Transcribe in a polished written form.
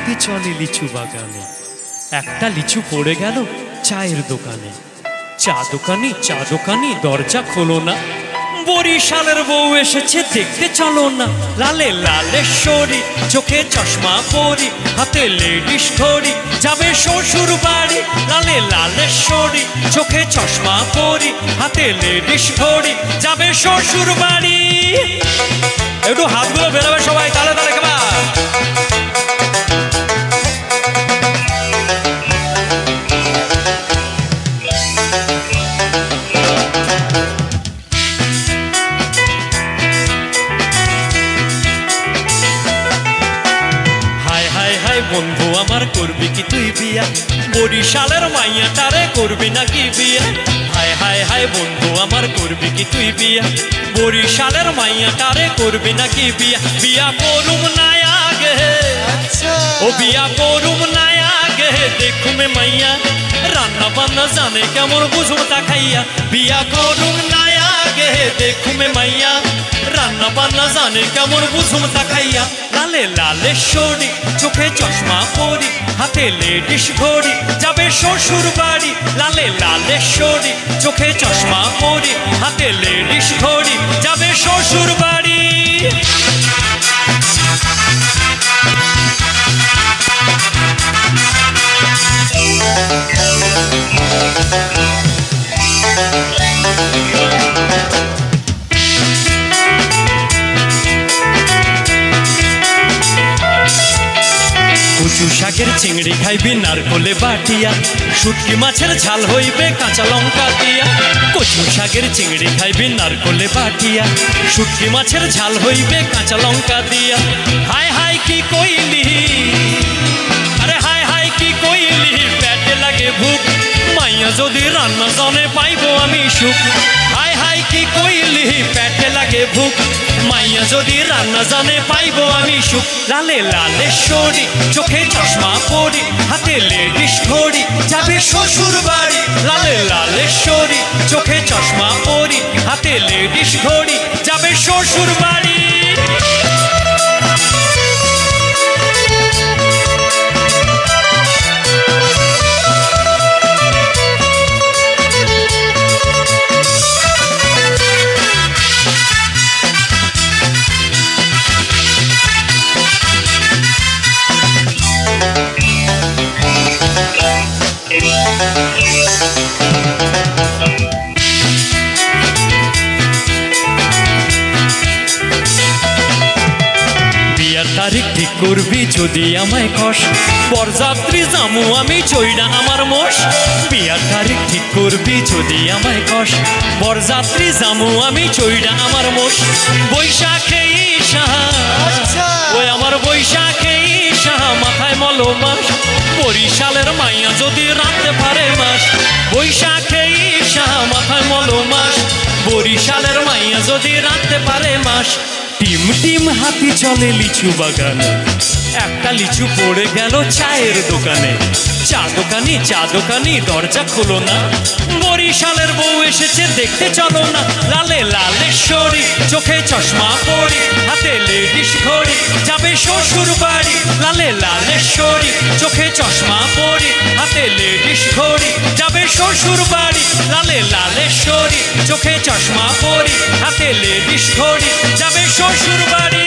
হাতি চলে লিচু বাগানে। একটা লিচু পড়ে গেল চায়ের দোকানে। চা দোকানি দরজা খোলো না, বরিশালের বউ এসেছে দেখতে চলো না। লালে লালেশ্বরী, চোখে চশমা পরি, হাতে লেডিস ঘড়ি, যাবে শ্বশুর বাড়ি। লালে লালেশ্বরী, চোখে চশমা পরি, হাতে লেডিস ঘড়ি, যাবে শ্বশুর বাড়ি। একটু হাতগুলো বেরোবে সবাই, তালে তালে খাবা। বন্ধু আমার করবি কি তুই বিয়া, বরিশালের মাইয়াটারে করবি নাকি বিয়া? হায় হায় হায় বন্ধু আমার করবি কি তুই বিয়া, বরিশালের মাইয়াটারে করবি নাকি বিয়া? বিয়া করুম না আগে, ও বিয়া করুম না আগে, দেখুমে মাইয়া রান্না বান্না জানে কেমন বুঝুম তা খাইয়া। বিয়া করুম না আগে, দেখুমে মাইয়া রান্না বান্না জানে কেমন বুঝুম তা খাইয়া। লালে লালেশ্বরী, চোখে চশমা পরি, হাতে লেডিস ঘড়ি, যাবে শ্বশুর বাড়ি। লালে লালেশ্বরী, চোখে চশমা পরি, হাতে লেডিস ঘড়ি, যাবে শ্বশুর বাড়ি। কচু শাকের চিংড়ি খাইবি নারকলে বাটিয়া, শুটকি মাছের ঝাল হইবে কাঁচা লঙ্কা দিয়া। কচু শাকের চিংড়ি খাইবি নারকলে বাটিয়া, শুটকি মাছের ঝাল হইবে কাঁচা লঙ্কা দিয়া। হায় হায় কি কইলি, আরে হায় হায় কি কইলি, পেটে লাগে ভুক, মাইয়া যদি রান্না জানে পাইবো আমি সুখ। হায় হায় কি কইলি, পেটে লাগে ভুক, মাইয়া যদি রান্না জানে পাইবো আমি সুখ। লালে লালেশ্বরী, চোখে চশমা পরি, হাতে লেডিস ঘড়ি, যাবে শ্বশুর বাড়ি। লালে লালেশ্বরী, চোখে চশমা পরি, হাতে লেডিস ঘড়ি, যাবে শ্বশুর বাড়ি। তারিখ ঠিক করবি যদি আমায় কষ, বরযাত্রী জামু আমি চইনা আমার মোষ। বিয়ার তারিখ ঠিক করবি যদি আমায় কষ, বরযাত্রী জামু আমি চইনা আমার মোষ। বৈশাখে সাহা, ওই আমার বৈশাখে সাহা, মাথায় মলো মাস, বরিশালের মাইয়া যদি রাঁধতে পারে মাস। বৈশাখে সাহা, মাথায় মলো মাস, বরিশালের মাইয়া যদি রাঁধতে পারে মাস। টিম টিম হাতি চলে লিচু বাগানে, একটা লিচু পড়ে গেল চায়ের দোকানে। চা দোকানি দরজা খোলো না, বরিশালের বউ এসেছে দেখতে চলো না। লালে লালেশ্বরী, চোখে চশমা পরি, হাতে লেডিস ঘড়ি, যাবে শ্বশুর বাড়ি। লালে লালেশ্বরী, চোখে চশমা পরি, হাতে লেডিস ঘড়ি, যাবে শ্বশুর বাড়ি। লালে লালেশ্বরী, চোখে চশমা পরি, হাতে লেডিস ঘড়ি, যাবে শ্বশুর বাড়ি।